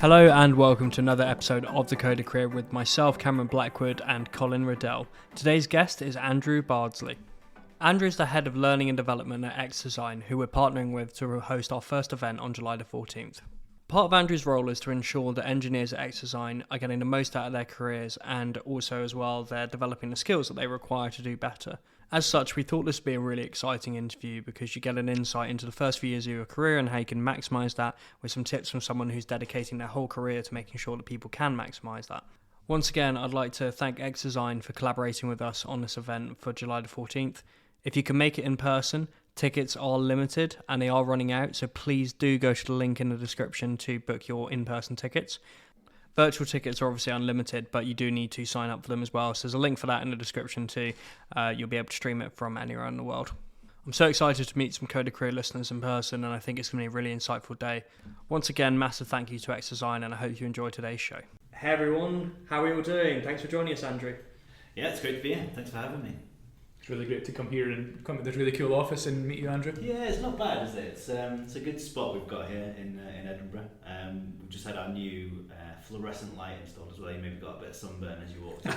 Hello and welcome to another episode of The Coder Career with myself, Cameron Blackwood, and Colin Riddell. Today's guest is Andrew Bardsley. Andrew is the head of learning and development at xDesign, who we're partnering with to host our first event on July the 14th. Part of Andrew's role is to ensure that engineers at xDesign are getting the most out of their careers, and also as well they're developing the skills that they require to do better. As such, we thought this would be a really exciting interview because you get an insight into the first few years of your career and how you can maximise that, with some tips from someone who's dedicating their whole career to making sure that people can maximise that. Once again, I'd like to thank xDesign for collaborating with us on this event for July the 14th. If you can make it in person, tickets are limited and they are running out, so please do go to the link in the description to book your in-person tickets. Virtual tickets are obviously unlimited, but you do need to sign up for them as well. So there's a link for that in the description too. You'll be able to stream it from anywhere in the world. I'm so excited to meet some Coder Career listeners in person, and I think it's going to be a really insightful day. Once again, massive thank you to xDesign, and I hope you enjoy today's show. Hey everyone, how are you all doing? Thanks for joining us, Andrew. Yeah, it's great to be here. Thanks for having me. It's really great to come here and come to this really cool office and meet you, Andrew. Yeah, it's not bad, is it? It's a good spot we've got here in Edinburgh. We've just had our new fluorescent light installed as well. You maybe got a bit of sunburn as you walked in.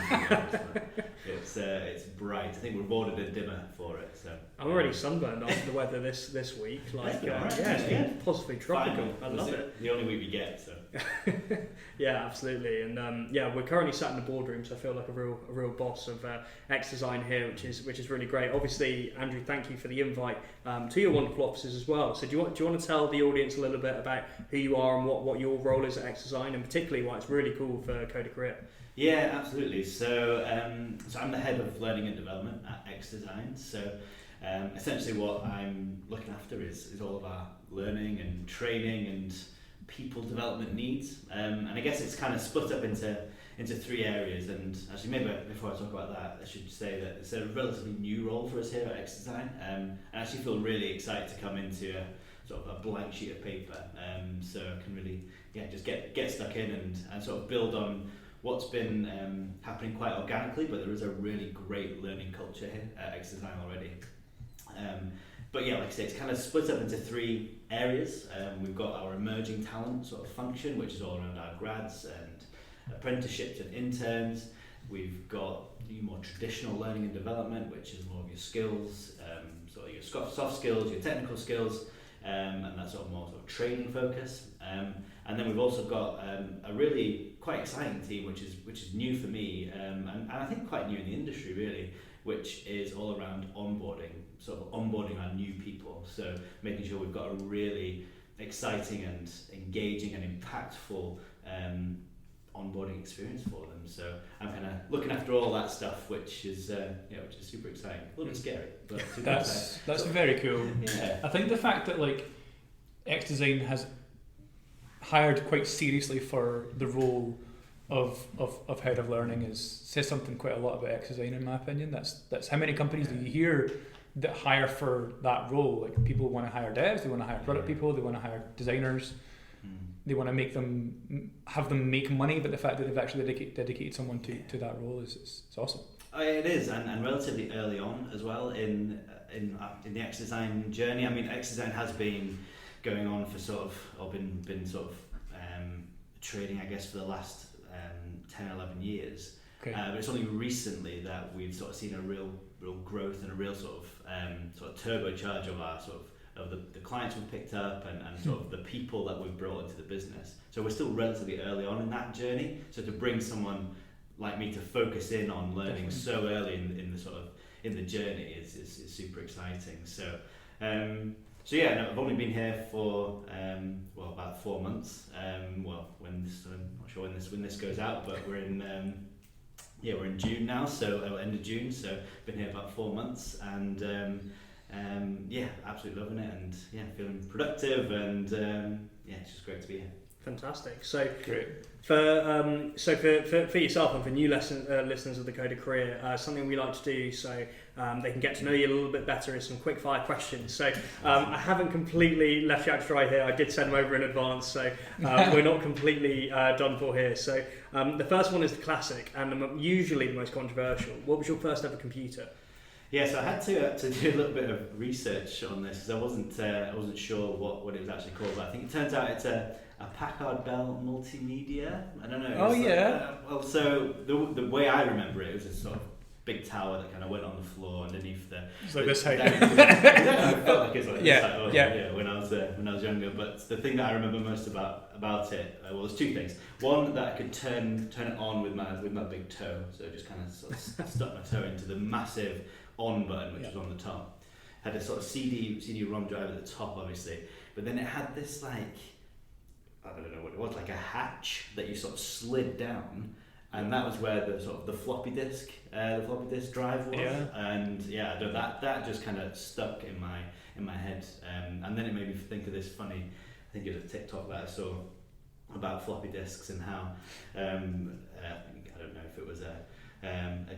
It's bright. I think we've ordered a dimmer for it. So I'm already sunburned after the weather this week. It's been possibly tropical. I love it. The only week we get. So yeah, absolutely. And we're currently sat in the boardroom, so I feel like a real boss of xDesign here, which is really great. Obviously, Andrew, thank you for the invite to your wonderful offices as well. So do you want to tell the audience a little bit about who you are and what your role is at xDesign, and particularly why it's really cool for Coder Career? Yeah, absolutely. So I'm the head of learning and development at xDesign. So essentially what I'm looking after is all of our learning and training and people development needs. And I guess it's kind of split up into three areas. And actually, maybe before I talk about that, I should say that it's a relatively new role for us here at xDesign. And I actually feel really excited to come into a sort of a blank sheet of paper. So I can really just get stuck in and sort of build on what's been happening quite organically, but there is a really great learning culture here at xDesign already. But yeah, like I say, it's kind of split up into three areas. We've got our emerging talent sort of function, which is all around our grads and apprenticeships and interns. We've got the more traditional learning and development, which is more of your skills, sort of your soft skills, your technical skills, and that's sort of more sort of training focus. And then we've also got a really quite exciting team, which is new for me, and I think quite new in the industry really, which is all around onboarding our new people. So making sure we've got a really exciting and engaging and impactful onboarding experience for them. So I'm kind of looking after all that stuff, which is super exciting. A little bit scary, but super exciting. That's very cool. Yeah. I think the fact that like xDesign has hired quite seriously for the role of head of learning says something quite a lot about xDesign, in my opinion. That's how many companies do you hear that hire for that role? Like, people want to hire devs, they want to hire product people, they want to hire designers. They want to have them make money, but the fact that they've actually dedicated someone to that role is awesome. It is, and relatively early on as well in the xDesign journey. I mean, xDesign has been going on for been trading, I guess, for the last 10, 11 years. Okay. But it's only recently that we've sort of seen a real growth and a real sort of turbocharge of our of the clients we've picked up and sort of the people that we've brought into the business. So we're still relatively early on in that journey. So to bring someone like me to focus in on learning so early in the journey is super exciting. So I've only been here for about 4 months. I'm not sure when this goes out, but we're in June now, so end of June. So been here about 4 months, and absolutely loving it, and feeling productive, and it's just great to be here. Fantastic. So great. For yourself and for new listeners of the Coder Career, something we like to do so they can get to know you a little bit better is some quick fire questions. So I haven't completely left you out to dry here. I did send them over in advance, so we're not completely done for here. So the first one is the classic and usually the most controversial. What was your first ever computer? Yeah, so I had to do a little bit of research on this because I wasn't sure what it was actually called. But I think it turns out it's a a Packard Bell Multimedia. I don't know. Oh, yeah. Well, so the way I remember it was a sort of big tower that kind of went on the floor underneath the. It's like this height. I felt like it's like Yeah, this height, yeah. when I was younger. But the thing that I remember most about it, well, there's two things. One, that I could turn it on with my big toe, so just kind of sort of stuck my toe into the massive on button, which was on the top. Had a sort of CD-ROM drive at the top, obviously, but then it had this like, I don't know what it was, like a hatch that you sort of slid down, and that was where the sort of the floppy disk drive was. Yeah. And yeah, that just kind of stuck in my head, and then it made me think of this funny, I think it was a TikTok that I saw about floppy disks and how I don't know if it was a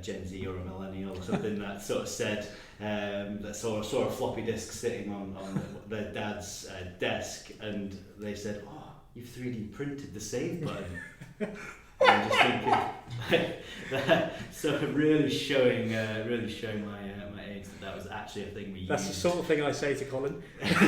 Gen Z or a millennial or something that sort of said that saw a floppy disk sitting on their dad's desk, and they said, "Oh, you've 3D printed the save button." And I'm just thinking, that sort of really showing my age that was actually a thing we used. That's the sort of thing I say to Colin. I'm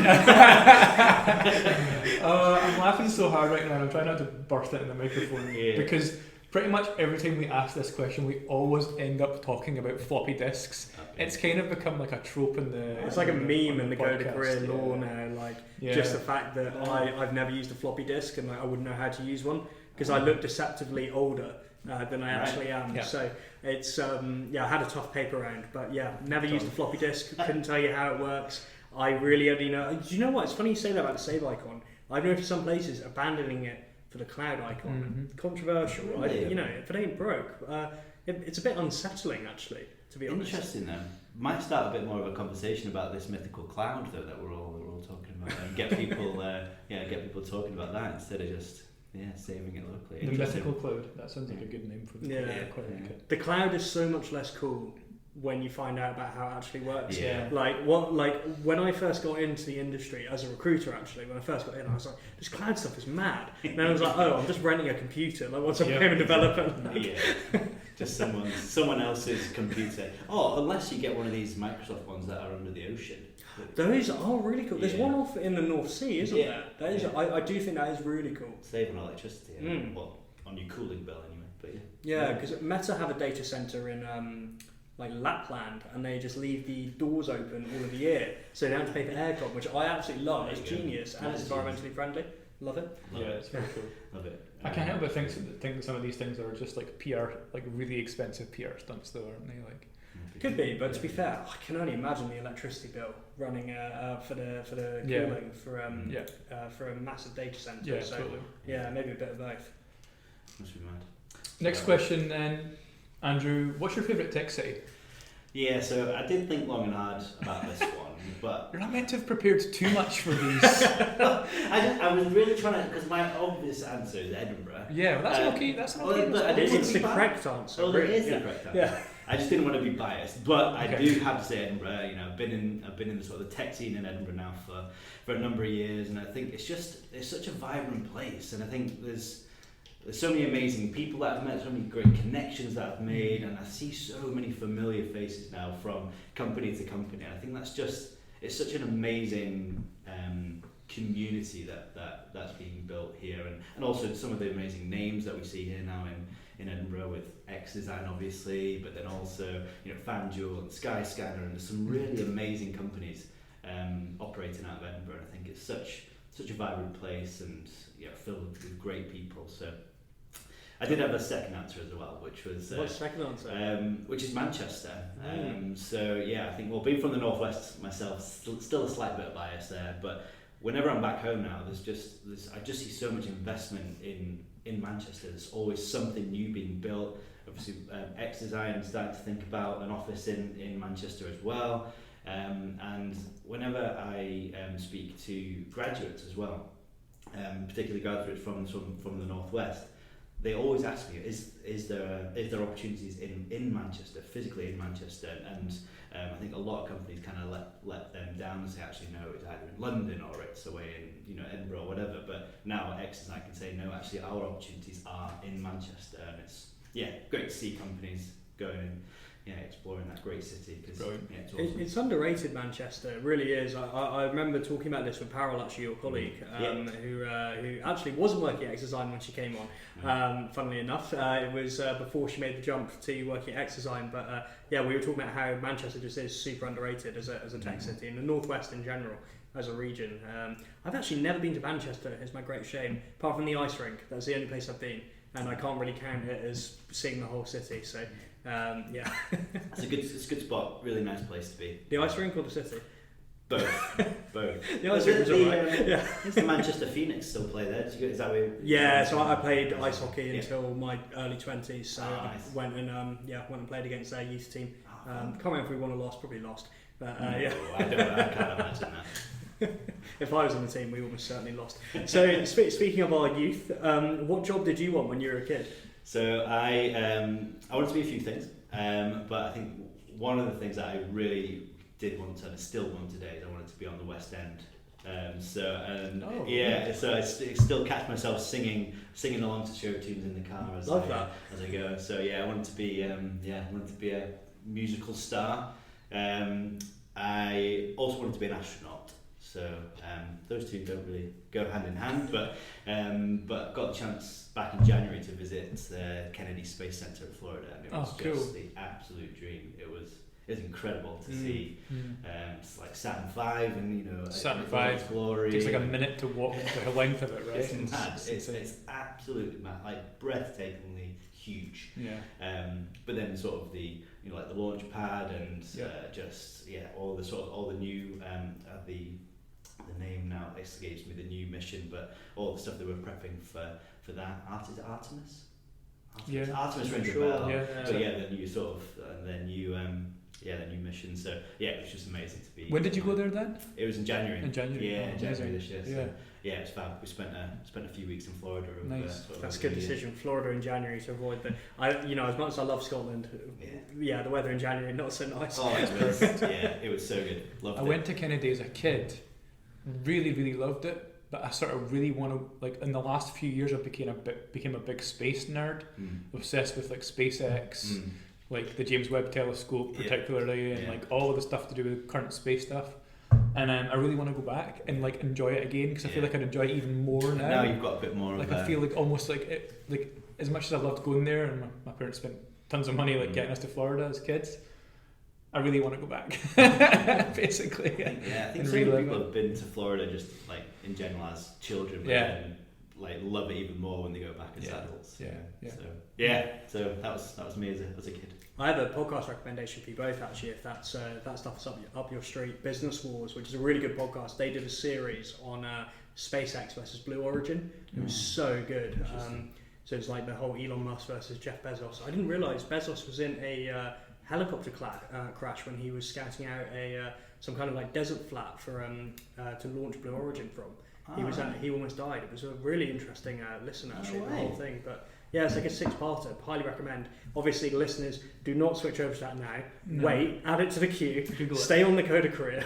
laughing so hard right now, and I'm trying not to burst it in the microphone because pretty much every time we ask this question, we always end up talking about floppy disks. Okay. It's kind of become like a trope in the. It's like a meme in the podcast, career lore now. Like just the fact that I've never used a floppy disk and like I wouldn't know how to use one because I look deceptively older than I actually am. Yeah. So it's I had a tough paper round, but never used a floppy disk. Couldn't tell you how it works. I really only know. Do you know what? It's funny you say that about the save icon. I've noticed some places abandoning it for the cloud icon. Controversial, right? Really? You know, if it ain't broke, it's a bit unsettling actually, to be honest. Interesting though. Might start a bit more of a conversation about this mythical cloud though that we're all talking about, and get people talking about that instead of just saving it locally. The mythical cloud. That sounds like a good name for the quite like it. The cloud is so much less cool when you find out about how it actually works. Yeah. Like when I first got into the industry as a recruiter, actually, when I first got in, I was like, this cloud stuff is mad. And then I was like, oh, I'm just renting a computer. Like, what's a payment developer? Just someone else's computer. Oh, unless you get one of these Microsoft ones that are under the ocean. Those are really cool. There's one off in the North Sea, isn't there? That is, I do think that is really cool. Saving electricity, on your cooling bill anyway. But because Meta have a data center in like Lapland, and they just leave the doors open all of the year, so they don't have to pay for aircon, which I absolutely love. It's genius and it's environmentally friendly. Love it. It's very cool. Love it. I can't help but think that some of these things are just like PR, like really expensive PR stunts, though, aren't they? Like. Could be, but to be fair, I can only imagine the electricity bill running for the cooling for a massive data center. Yeah, so, totally. Yeah, maybe a bit of both. Must be mad. Next question then, Andrew. What's your favourite tech city? Yeah, so I did think long and hard about this one, but you're not meant to have prepared too much for these. I was really trying to, because my obvious answer is Edinburgh. Yeah, well, that's okay. That's an okay. But it's the correct answer. Well, it is the correct answer. Yeah. I just didn't want to be biased, but I do have to say Edinburgh. You know, I've been in the sort of the tech scene in Edinburgh now for a number of years, and I think it's such a vibrant place, and I think there's so many amazing people that I've met, so many great connections that I've made, and I see so many familiar faces now from company to company. And I think it's such an amazing community that's being built here, and also some of the amazing names that we see here now in Edinburgh with xDesign obviously, but then also FanDuel and Skyscanner, and there's some really amazing companies operating out of Edinburgh. And I think it's such a vibrant place and filled with great people. So I did have a second answer as well, which was what's the second answer? Which is Manchester. So yeah, I think being from the northwest myself, still a slight bit of bias there, but whenever I'm back home now, I just see so much investment in Manchester. There's always something new being built. Obviously, xDesign starting to think about an office in Manchester as well. And whenever I speak to graduates as well, particularly graduates from the northwest, they always ask me, is there opportunities in Manchester, physically in Manchester? And I think a lot of companies kind of let them down and say, actually no, it's either in London or it's away in Edinburgh or whatever. But now at xDesign can say, no, actually our opportunities are in Manchester, and it's great to see companies going exploring that great city. Cause, Brilliant. yeah, it's awesome. It's underrated, Manchester. It really is. I remember talking about this with Parallel, actually, your colleague, who actually wasn't working at xDesign when she came on. Funnily enough, it was before she made the jump to working at xDesign. But we were talking about how Manchester just is super underrated as a tech city, and the Northwest in general as a region. I've actually never been to Manchester. It's my great shame. Apart from the ice rink, that's the only place I've been, and I can't really count it as seeing the whole city. So. It's a good spot. Really nice place to be. The ice rink or the city? Both. The ice rink was alright. Is the Manchester Phoenix still play there? Is that where? Yeah, so I played ice hockey until my early 20s. So nice. I went and played against their youth team. Can't remember if we won or lost. Probably lost. But I can't imagine that. If I was on the team, we almost certainly lost. So speaking of our youth, what job did you want when you were a kid? So I wanted to be a few things, but I think one of the things that I really did want to, and still want today, is I wanted to be on the West End. So I still catch myself singing along to show tunes in the car as I go. So I wanted to be a musical star. I also wanted to be an astronaut. So those two don't really go hand in hand, but got the chance back in January to visit the Kennedy Space Center in Florida, and it was just the absolute dream. It was incredible to see. It's like Saturn V, and Saturn V glory. It takes like a minute to walk the length of it, right? It's mad. It's absolutely mad, like breathtakingly huge. Yeah. But then sort of the like the launch pad and all the new the name now escapes me, the new mission, but all the stuff they were prepping for that. Is it Artemis? Artemis rings a bell. But the new sort of the new mission. So it was just amazing to be. When did you go there then? It was in January. In January. Yeah, in January this year. So, yeah. It was fab. We spent a few weeks in Florida. Nice. That's a good decision. Florida in January to avoid the. As much as I love Scotland, the weather in January not so nice. Oh, it was so good. Loved it. I went to Kennedy as a kid. Really, really loved it, but I sort of really want to, like, in the last few years I became a big space nerd, obsessed with like SpaceX, like the James Webb Telescope particularly, and like all of the stuff to do with current space stuff. And I really want to go back and like enjoy it again, because I feel like I'd enjoy it even more now. Now you've got a bit more. Like I feel like almost like it, like as much as I loved going there, and my parents spent tons of money like getting us to Florida as kids, I really want to go back, basically. I think so many people have been to Florida just like in general as children, but then like love it even more when they go back as adults. So that was me as a kid. I have a podcast recommendation for you both, actually, if that stuff is up your street. Business Wars, which is a really good podcast. They did a series on SpaceX versus Blue Origin. It was so good. So it's like the whole Elon Musk versus Jeff Bezos. I didn't realise Bezos was in a helicopter crash when he was scouting out some kind of like desert flat for to launch Blue Origin from. He almost died. It was a really interesting listen, actually, the whole thing. But it's like a 6-parter. Highly recommend. Obviously, listeners, do not switch over to that now. No. Wait, add it to the queue. Stay on the Coder Career.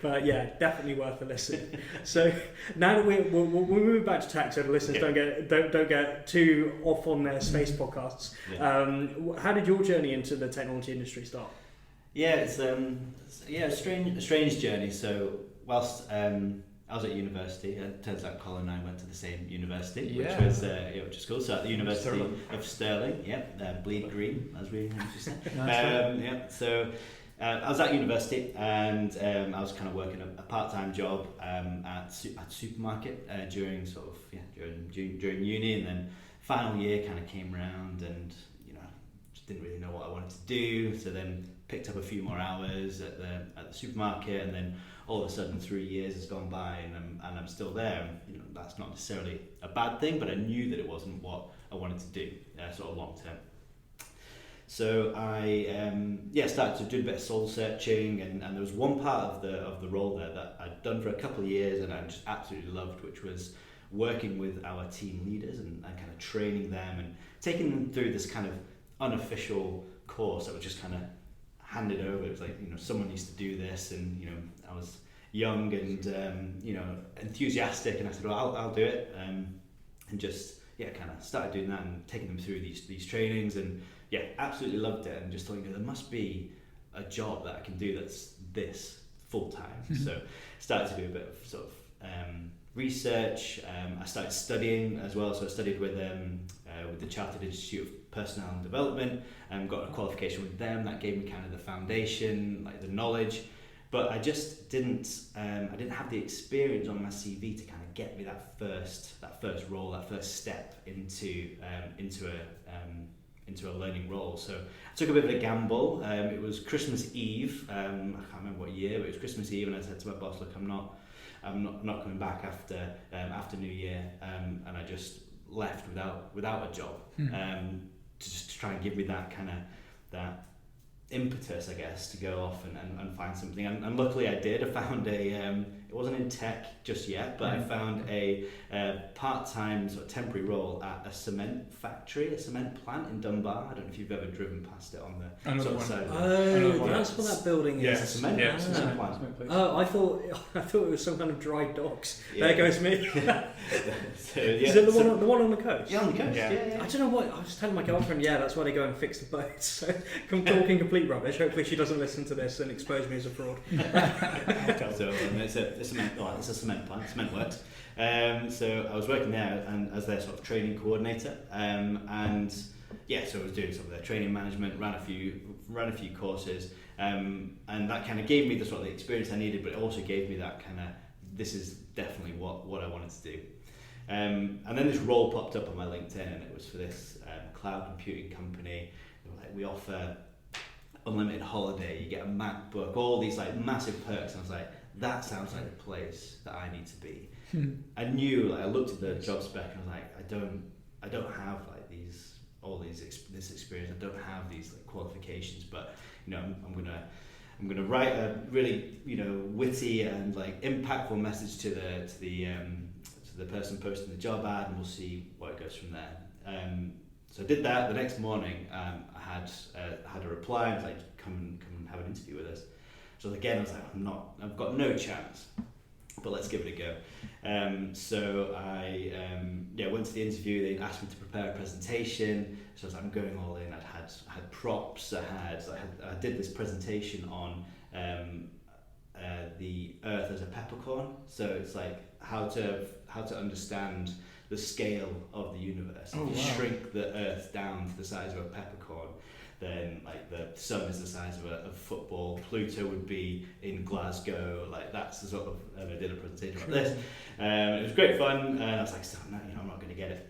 But definitely worth a listen. So now that we'll move back to tech, so the listeners don't get too off on their space podcasts. How did your journey into the technology industry start? It's a strange journey. So whilst I was at university. It turns out Colin and I went to the same university, which is cool. So at the University of Stirling, bleed green, as we used to say. So I was at university, and I was kind of working a part-time job at supermarket during during uni, and then final year kind of came around, and just didn't really know what I wanted to do. So then picked up a few more hours at the supermarket, and then all of a sudden 3 years has gone by, and I'm still there. That's not necessarily a bad thing, but I knew that it wasn't what I wanted to do, sort of long term. So I started to do a bit of soul searching, and there was one part of the role there that I'd done for a couple of years, and I just absolutely loved, which was working with our team leaders and kind of training them and taking them through this kind of unofficial course that was just kind of handed over. It was like, someone needs to do this, and I was young and enthusiastic, and I said, well, I'll do it, and just kind of started doing that and taking them through these trainings, and absolutely loved it, and just thought, there must be a job that I can do that's this full time. So started to do a bit of sort of research. I started studying as well, so I studied with the Chartered Institute of Personnel and Development, and got a qualification with them that gave me kind of the foundation, like the knowledge. But I just didn't have the experience on my CV to kind of get me that first role, that first step into a learning role. So I took a bit of a gamble. It was Christmas Eve. I can't remember what year, but it was Christmas Eve, and I said to my boss, "Look, I'm not coming back after New Year," and I just left without a job, to just try and give me that kind of that impetus, I guess, to go off and find something. And luckily I did. I found it wasn't in tech just yet, but I found a part-time sort of temporary role at a cement factory, a cement plant in Dunbar. I don't know if you've ever driven past it on the sort of side. Oh, that's what that building is. Yeah, it's a cement plant. Oh, I thought it was some kind of dry docks. Yeah. There goes me. So, is it the one on the coast? Yeah, on the coast. Yeah. I don't know what I was telling my girlfriend. Yeah, that's why they go and fix the boats. So I'm talking complete rubbish. Hopefully she doesn't listen to this and expose me as a fraud. So it's a cement plant, cement works. So I was working there and as their sort of training coordinator, and so I was doing some of their training management, ran a few courses, and that kind of gave me the sort of the experience I needed, but it also gave me that kind of, this is definitely what I wanted to do. And then this role popped up on my LinkedIn, and it was for this cloud computing company. They were like, we offer unlimited holiday, you get a MacBook, all these like massive perks, and I was like, that sounds like the place that I need to be. I knew, like, I looked at the job spec and I was like, I don't have like this experience, I don't have these like qualifications, but I'm gonna write a really witty and like impactful message to the person posting the job ad, and we'll see what it goes from there. So I did that. The next morning, I had a reply. I was like, come and have an interview with us. So again, I was like, I've got no chance, but let's give it a go. So I went to the interview. They asked me to prepare a presentation. So I was like, I'm going all in. I had props. I did this presentation on the Earth as a peppercorn. So it's like how to understand the scale of the universe. If you shrink the Earth down to the size of a peppercorn, then like the sun is the size of a football. Pluto would be in Glasgow. Like that's the sort of. And I did a presentation like this. It was great fun, and I was like, I'm not going to get it.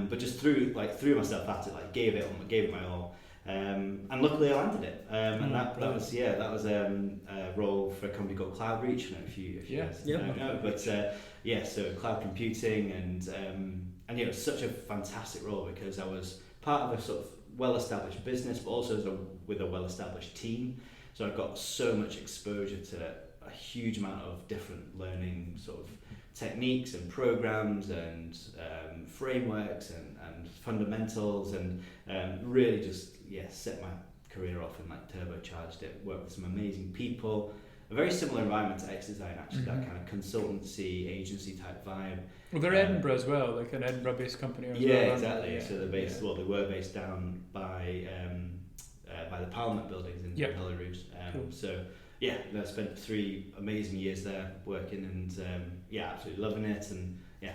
But just threw myself at it, like gave it my all. And luckily I landed it. And that was a role for a company called CloudReach. I don't know if you guys know, but so cloud computing, and it was such a fantastic role because I was part of a sort of well-established business, but also with a well-established team. So I got so much exposure to a huge amount of different learning sort of techniques and programs and frameworks and fundamentals, and really just set my career off and like turbocharged it. Worked with some amazing people. A very similar environment to xDesign, actually, that kind of consultancy, agency type vibe. Well, they're Edinburgh as well, like an Edinburgh-based company. Exactly. So they're based. Well, they were based down by the Parliament buildings in Belarus. Cool. So I spent 3 amazing years there working, and absolutely loving it. And a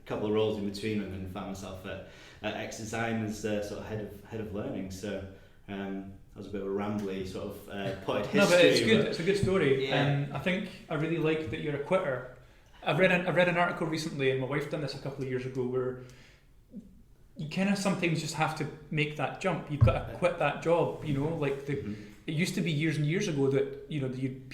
couple of roles in between, and then found myself at xDesign as sort of head of learning. So. That was a bit of a rambly sort of potted history. No, but it's good. It's a good story. I think I really like that you're a quitter. I've read an article recently, and my wife done this a couple of years ago, where you kind of sometimes just have to make that jump. You've got to quit that job. It used to be years and years ago that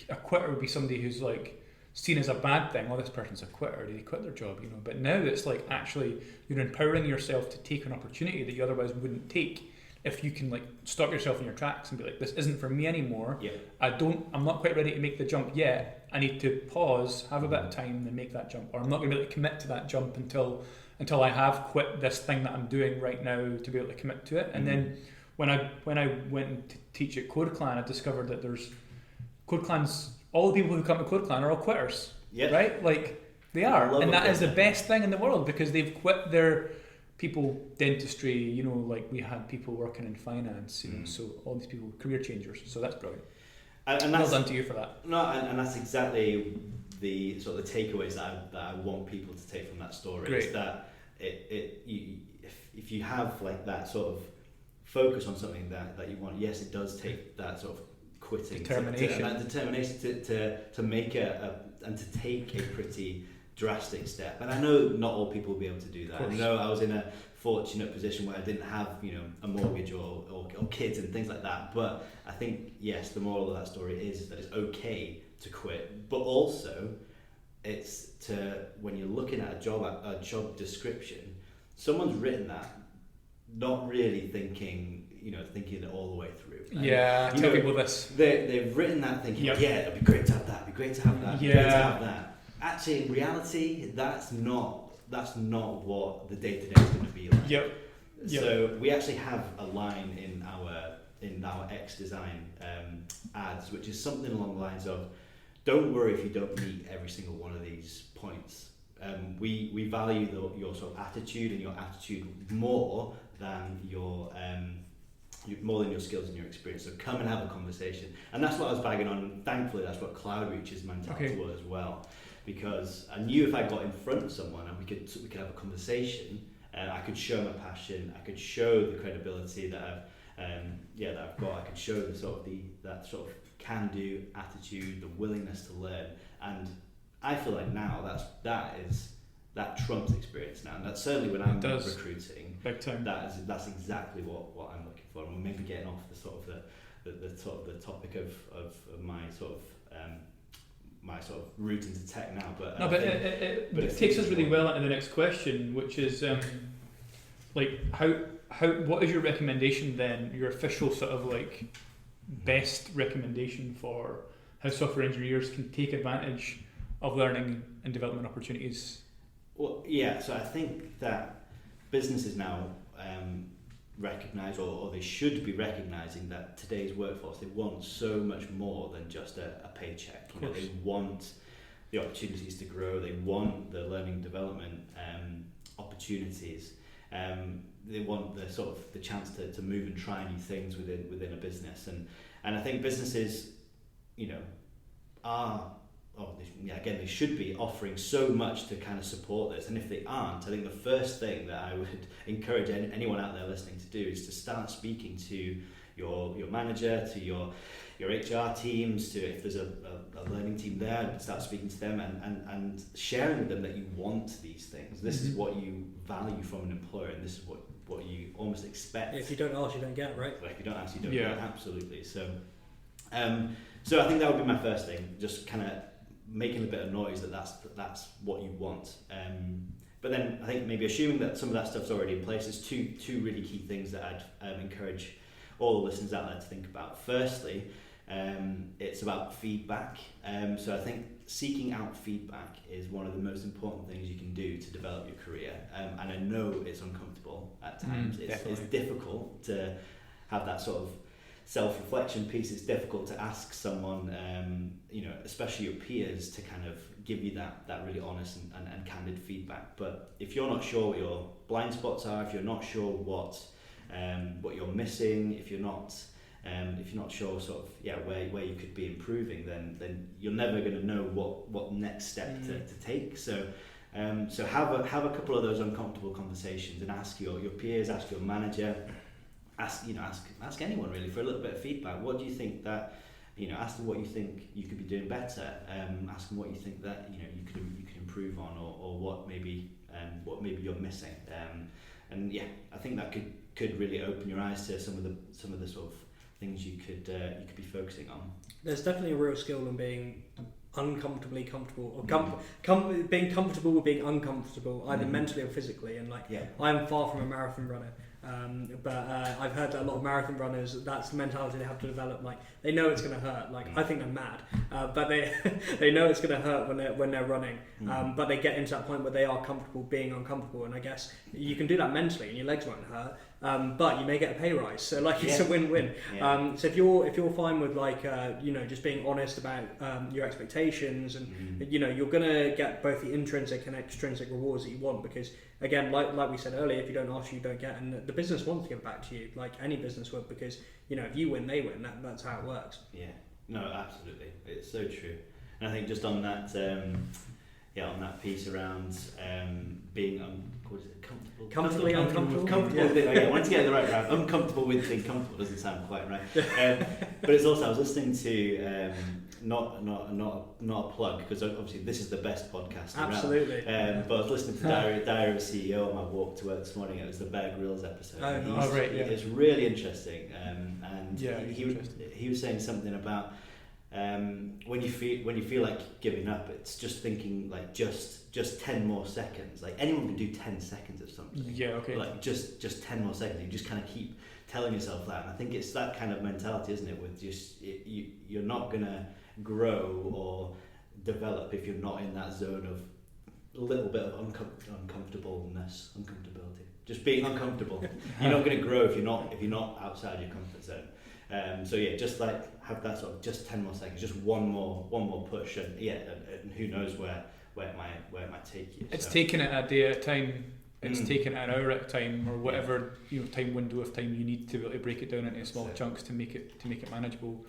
a quitter would be somebody who's like seen as a bad thing. Oh, this person's a quitter. They quit their job. But now it's like actually you're empowering yourself to take an opportunity that you otherwise wouldn't take. If you can like stop yourself in your tracks and be like, this isn't for me anymore. I'm not quite ready to make the jump yet. I need to pause, have a bit of time, and make that jump. Or I'm not going to be able to commit to that jump until I have quit this thing that I'm doing right now to be able to commit to it. And then when I went to teach at CodeClan, I discovered that there's CodeClans. All the people who come to CodeClan are all quitters. Right? Like They are, love and a that is the business. best thing in the world because they've quit their dentistry. You know, like we had people working in finance. You know, so all these people career changers. So that's brilliant. And Well that's, done to you for that. No, and that's exactly the sort of the takeaways that I want people to take from that story. Great. Is that if you have like that sort of focus on something that you want, yes, it does take that sort of quitting Determination. to make and to take a pretty drastic step. And I know not all people will be able to do that. I know I was in a fortunate position where I didn't have, you know, a mortgage or kids and things like that. But I think, yes, the moral of that story is that it's okay to quit, but also it's when you're looking at a job description, someone's written that not really thinking it all the way through. And, yeah, tell people this. They've written that thinking, yeah, it'd be great to have that, it'd be great to have that, it'd be great to have that. Actually, in reality, that's not what the day-to-day is going to be like. Yep. So we actually have a line in our xDesign ads, which is something along the lines of, don't worry if you don't meet every single one of these points. We value your sort of attitude and your attitude more than your skills and your experience. So come and have a conversation. And that's what I was bagging on. And thankfully, that's what Cloudreach's mentality was as well. Because I knew if I got in front of someone and we could have a conversation, I could show my passion, I could show the credibility that I've got. I could show that sort of can-do attitude, the willingness to learn. And I feel like now that trumps experience now. And that's certainly when I'm recruiting. Big time. That's exactly what I'm looking for. And we're maybe getting off the topic of my sort of route into tech now, but it takes us really well into the next question, which is like what is your recommendation then? Your official sort of like best recommendation for how software engineers can take advantage of learning and development opportunities? Well, yeah. So I think that businesses now recognise, or they should be recognising, that today's workforce, they want so much more than just a paycheck. You know, they want the opportunities to grow, they want the learning and development opportunities, they want the chance to move and try new things within a business, and I think businesses, you know, they should be offering so much to kind of support this. And if they aren't, I think the first thing that I would encourage anyone out there listening to do is to start speaking to your manager, to your HR teams, to if there's a learning team there, start speaking to them and sharing with them that you want these things. This is what you value from an employer, and this is what you almost expect. If you don't ask, you don't get, right? If you don't ask, you don't get, absolutely. So I think that would be my first thing, just kind of making a bit of noise that's what you want. But then I think maybe assuming that some of that stuff's already in place, there's two really key things that I'd encourage all the listeners out there to think about. Firstly, it's about feedback. So I think seeking out feedback is one of the most important things you can do to develop your career. And I know it's uncomfortable at times. It's difficult to have that sort of self-reflection piece. It's difficult to ask someone, especially your peers, to kind of give you that really honest and candid feedback. But if you're not sure what your blind spots are, if you're not sure what you're missing, if you're not sure sort of where you could be improving, then you're never going to know what next step to take. So have a couple of those uncomfortable conversations and ask your peers, ask your manager. Ask anyone really for a little bit of feedback. What do you think that, ask them what you think you could be doing better. Ask them what you think that you could improve on, or what maybe you're missing. I think that could really open your eyes to some of the sort of things you could be focusing on. There's definitely a real skill in being uncomfortably comfortable, or being comfortable with being uncomfortable, either mentally or physically. And I'm far from a marathon runner. But I've heard that a lot of marathon runners, that's the mentality they have to develop. Like, they know it's going to hurt. Like, I think they're mad, but they know it's going to hurt when they're running. But they get into that point where they are comfortable being uncomfortable, and I guess you can do that mentally, and your legs won't hurt. But you may get a pay rise, so like it's a win-win. So if you're fine with like just being honest about your expectations, and you're gonna get both the intrinsic and extrinsic rewards that you want, because again, like we said earlier, if you don't ask, you don't get, and the business wants to give back to you, like any business would, because if you win, they win. That's how it works. Yeah, no, absolutely, it's so true. And I think just on that, on that piece around being comfortably uncomfortable. I wanted to get it the right round. Uncomfortable with being comfortable doesn't sound quite right. But it's also, I was listening to not a plug, because obviously this is the best podcast around. Absolutely. But I was listening to Diary of a CEO on my walk to work this morning. It was the Bear Grylls episode. It's really interesting. And he was saying something about when you feel like giving up, it's just thinking like just 10 more seconds. Like anyone can do 10 seconds of something. Yeah, okay. Like just 10 more seconds. You just kind of keep telling yourself that. And I think it's that kind of mentality, isn't it? With you're not gonna grow or develop if you're not in that zone of a little bit of uncomfortability. Just being uncomfortable. You're not gonna grow if you're not outside your comfort zone. Just like have that sort of just 10 more seconds, just one more push, and who knows where it might take you. It's taking it a day at a time. It's taking it an hour at a time, or whatever time window of time you need to be able to break it down into small chunks to make it manageable.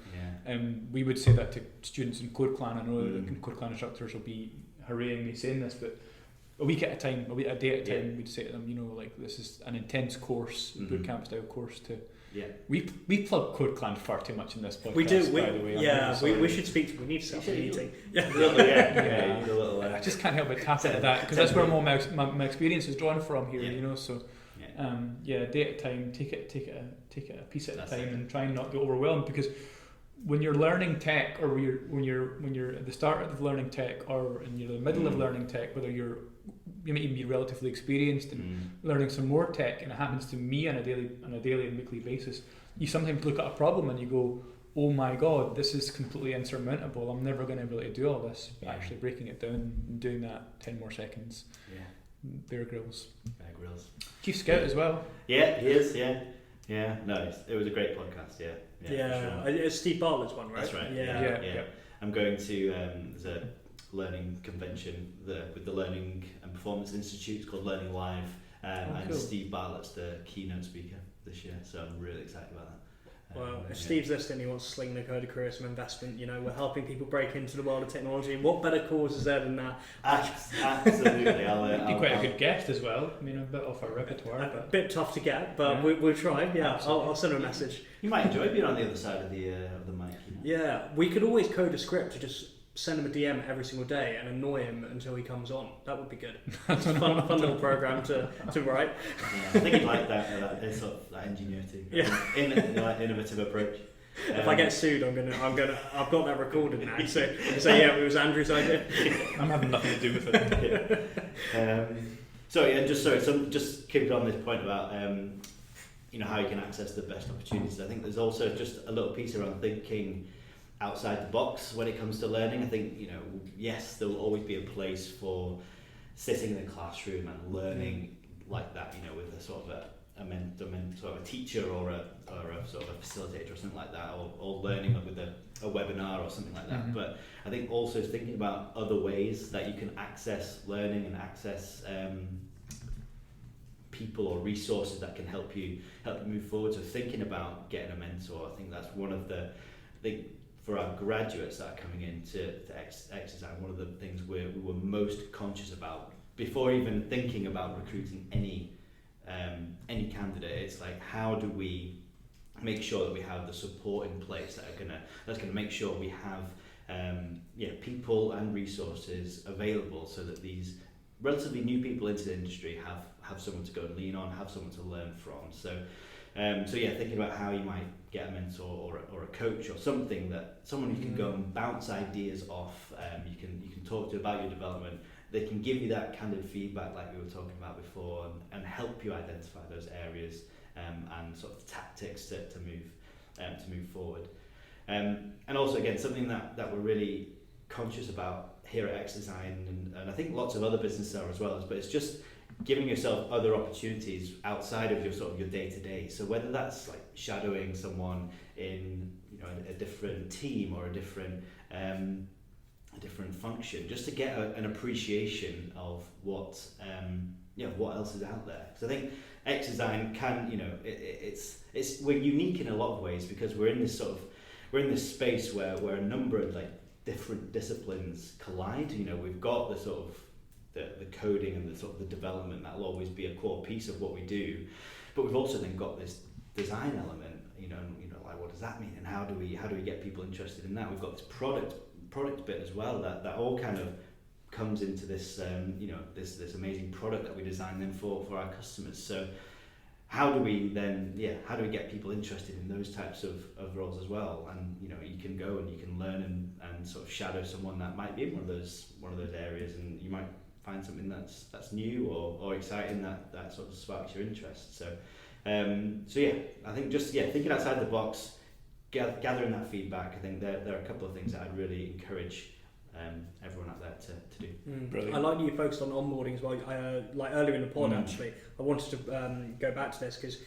We would say that to students in Code Clan. I know that Code Clan instructors will be hooraying me saying this, but a week at a time, a day at a time, we'd say to them, like, this is an intense course, bootcamp style course to. Yeah, we plug Code Clan far too much in this podcast. We do. By the way, we should speak to. We need to set up a meeting. I just can't help but tap into that, because that's where all my experience is drawn from here. So day at a time, take it a piece at a time, and try and not get overwhelmed, because when you're learning tech, or when you're at the start of learning tech, or in the middle of learning tech, whether you might even be relatively experienced in learning some more tech, and it happens to me on a daily and weekly basis, you sometimes look at a problem and you go, oh my god, this is completely insurmountable, I'm never going to be able to do all this. Actually breaking it down and doing that 10 more seconds. Bear Grylls. Chief Scout as well. Yeah, he is. No, it was a great podcast. For sure. It's Steve Bartlett's one, right? That's right. Yeah. I'm going to there's a learning convention with the Learning and Performance Institute. It's called Learning Live, and cool. Steve Bartlett's the keynote speaker this year, so I'm really excited about that. Well, if Steve's listening, he wants to sling the thecodercareer some investment. We're helping people break into the world of technology. What better cause is there than that? Absolutely. I'll be quite a good guest as well. I mean, a bit off our repertoire. A bit tough to get, but we'll try. Yeah, I'll send him a message. You might enjoy being on the other side of the mic. Yeah, we could always code a script to just send him a DM every single day and annoy him until he comes on. That would be good. It's a fun little program to write. I think he'd like that sort of that ingenuity. Innovative approach. If I get sued, I've got that recorded now. So it was Andrew's idea. I'm having nothing to do with it. Just keep on this point about how you can access the best opportunities. I think there's also just a little piece around thinking outside the box when it comes to learning. I think yes, there will always be a place for sitting in a classroom and learning like that, with a sort of a teacher or a sort of a facilitator or something like that, or learning with a webinar or something like that. But I think also thinking about other ways that you can access learning and access people or resources that can help you move forward. So thinking about getting a mentor, I think that's one of the for our graduates that are coming into xDesign, one of the things we were most conscious about before even thinking about recruiting any candidate. It's like, how do we make sure that we have the support in place that's gonna make sure we have people and resources available, so that these relatively new people into the industry have someone to go and lean on, have someone to learn from. So thinking about how you might get a mentor or a coach or someone you can go and bounce ideas off. You can talk to about your development, they can give you that candid feedback like we were talking about before, and help you identify those areas and sort of tactics to move forward. And also, again, something that we're really conscious about here at xDesign, and I think lots of other businesses are as well, but it's just giving yourself other opportunities outside of your sort of your day-to-day. So whether that's like shadowing someone in, you know, a different team or a different function, just to get an appreciation of what what else is out there. So I think xDesign can, you know, it's we're unique in a lot of ways because we're in this space where a number of like different disciplines collide. You know, we've got the sort of the coding and the sort of the development that will always be a core piece of what we do, but we've also then got this design element. You know, like what does that mean, and how do we get people interested in that? We've got this product bit as well that all kind of comes into this this amazing product that we design then for our customers. So how do we get people interested in those types of roles as well? And you know, you can go and you can learn and sort of shadow someone that might be in one of those areas, and you might find something that's new or exciting that sort of sparks your interest. So I think just thinking outside the box, gathering that feedback. I think there are a couple of things that I'd really encourage everyone out there to do. Brilliant. I like you focused on onboarding as well. Like earlier in the pod, actually, I wanted to go back to this because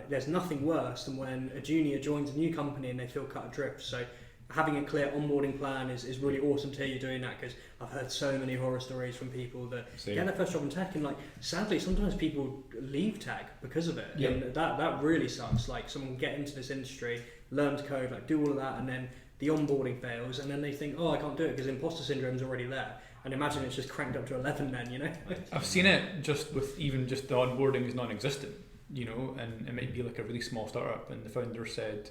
there's nothing worse than when a junior joins a new company and they feel cut adrift. So having a clear onboarding plan is really awesome to hear you doing that, because I've heard so many horror stories from people that get their first job in tech and like sadly sometimes people leave tech because of it. Yep. And that really sucks. Like someone get into this industry, learn to code, like do all of that, and then the onboarding fails, and then they think, oh, I can't do it because imposter syndrome's already there. And imagine it's just cranked up to 11 then, you know? I've seen it just with even just the onboarding is non-existent, you know, and it might be like a really small startup, and the founder said,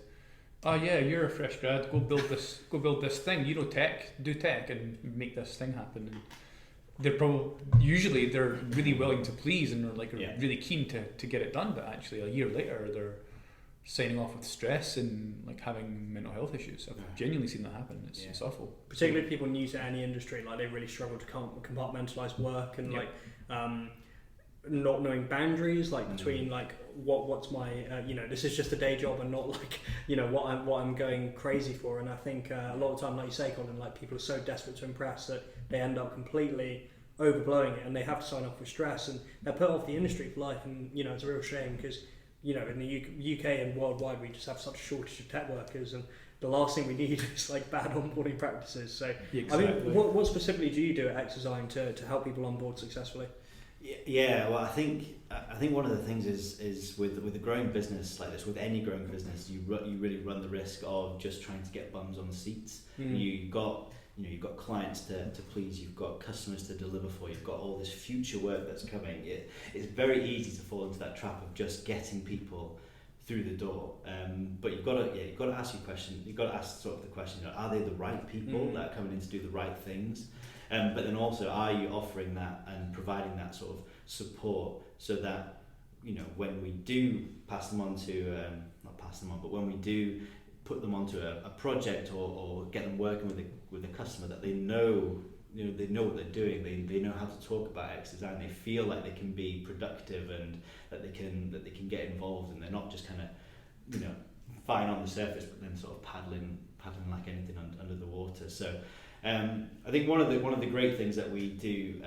oh yeah, you're a fresh grad, go build this thing, you know tech, do tech and make this thing happen. And they're really willing to please and are really keen to get it done, but actually a year later they're signing off with stress and like having mental health issues. I've genuinely seen that happen. It's awful. Particularly people new to any industry, like they really struggle to compartmentalize work and like not knowing boundaries, like between like what's my this is just a day job and not like what I'm going crazy for. And I think a lot of the time, like you say, Colin, like people are so desperate to impress that they end up completely overblowing it, and they have to sign off with stress, and they're put off the industry for life. And it's a real shame because in the UK and worldwide we just have such a shortage of tech workers, and the last thing we need is like bad onboarding practices. So exactly. I mean, what specifically do you do at xDesign to help people onboard successfully? Yeah, well, I think one of the things is with a growing business like this, with any growing business, you really run the risk of just trying to get bums on seats. You've got clients to please, you've got customers to deliver for, you've got all this future work that's coming. It's very easy to fall into that trap of just getting people through the door. But you've got to ask your question. You've got to ask sort of the question: are they the right people that are coming in to do the right things? But then also, are you offering that and providing that sort of support so that when we do pass them on to but when we do put them onto a project or get them working with a customer, that they know what they're doing, they know how to talk about xDesign, they feel like they can be productive and that they can get involved, and they're not just kind of fine on the surface but then sort of paddling like anything under the water. So I think one of the great things that we do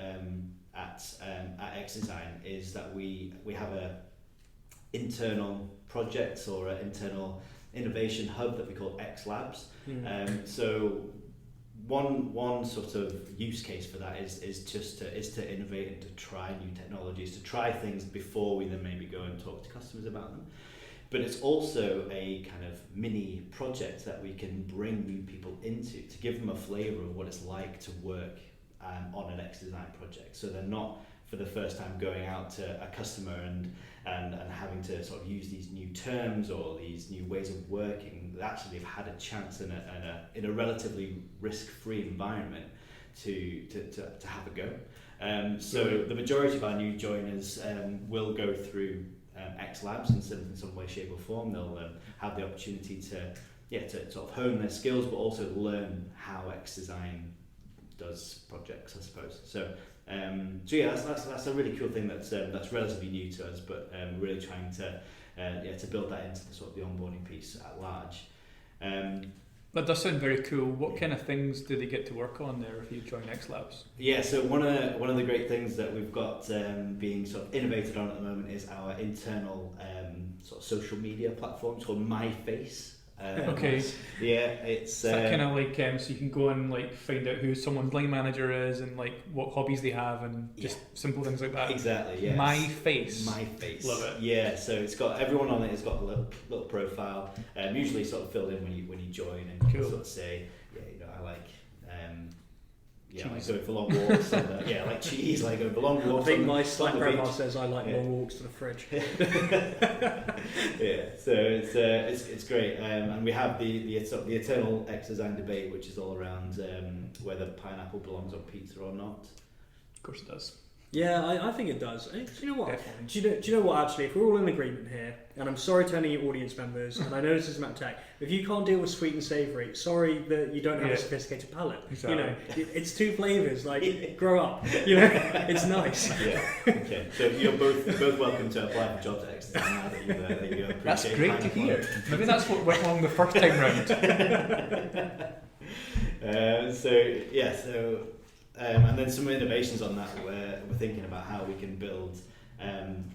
at xDesign is that we have a internal projects or an internal innovation hub that we call X Labs. So one sort of use case for that is to innovate and to try new technologies, to try things before we then maybe go and talk to customers about them. But it's also a kind of mini project that we can bring new people into to give them a flavour of what it's like to work on an xDesign project. So they're not for the first time going out to a customer and having to sort of use these new terms or these new ways of working. Actually, they've had a chance in a relatively risk-free environment to have a go. So the majority of our new joiners will go through X Labs in some way, shape or form. They'll have the opportunity to sort of hone their skills, but also learn how xDesign does projects, I suppose. So yeah, that's a really cool thing that's relatively new to us, but really trying to build that into the sort of the onboarding piece at large. That does sound very cool. What kind of things do they get to work on there if you join XLabs? Yeah, so one of the great things that we've got being sort of innovated on at the moment is our internal sort of social media platform. It's called MyFace. Okay. Yeah, it's that kind of like so you can go and like find out who someone's line manager is and like what hobbies they have and just simple things like that. Exactly. Yeah. MyFace. MyFace. Love it. Yeah. So it's got everyone on it. It's got a little profile. Usually sort of filled in when you join, and you can sort of say, I like. I like going for long walks. And, I like cheese. I like going for long walks. I think my Slack profile says I like long walks to the fridge. Yeah, so it's great, and we have the eternal xDesign debate, which is all around whether pineapple belongs on pizza or not. Of course it does. Yeah, I think it does. Do you know what? Definitely. Do you know what? Actually, if we're all in agreement here, and I'm sorry to any audience members, and I know this is about tech. If you can't deal with sweet and savoury, sorry that you don't have a sophisticated palate. Exactly. It's two flavours. Like, grow up. It's nice. Yeah. Okay. So you're both welcome to apply for jobs at xDesign now that you appreciate. That's great to hear. Maybe that's what went wrong the first time round. And then some innovations on that where we're thinking about how we can build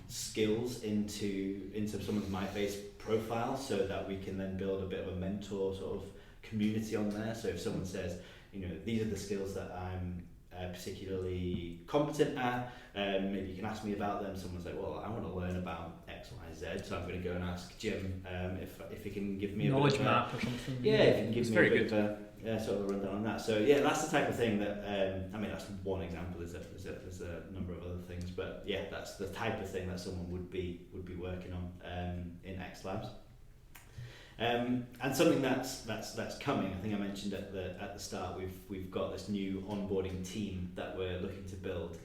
skills into someone's MyFace profile, so that we can then build a bit of a mentor sort of community on there. So if someone says, these are the skills that I'm particularly competent at, maybe you can ask me about them. Someone's like, well, I want to learn about X, Y, Z, so I'm going to go and ask Jim if he can give me a knowledge bit of map or something. Yeah, if he can give me a bit good. of a sort of a rundown on that. So yeah, that's the type of thing that that's one example. There's a number of other things, but yeah, that's the type of thing that someone would be working on in XLabs. And something that's coming. I think I mentioned at the start. We've got this new onboarding team that we're looking to build.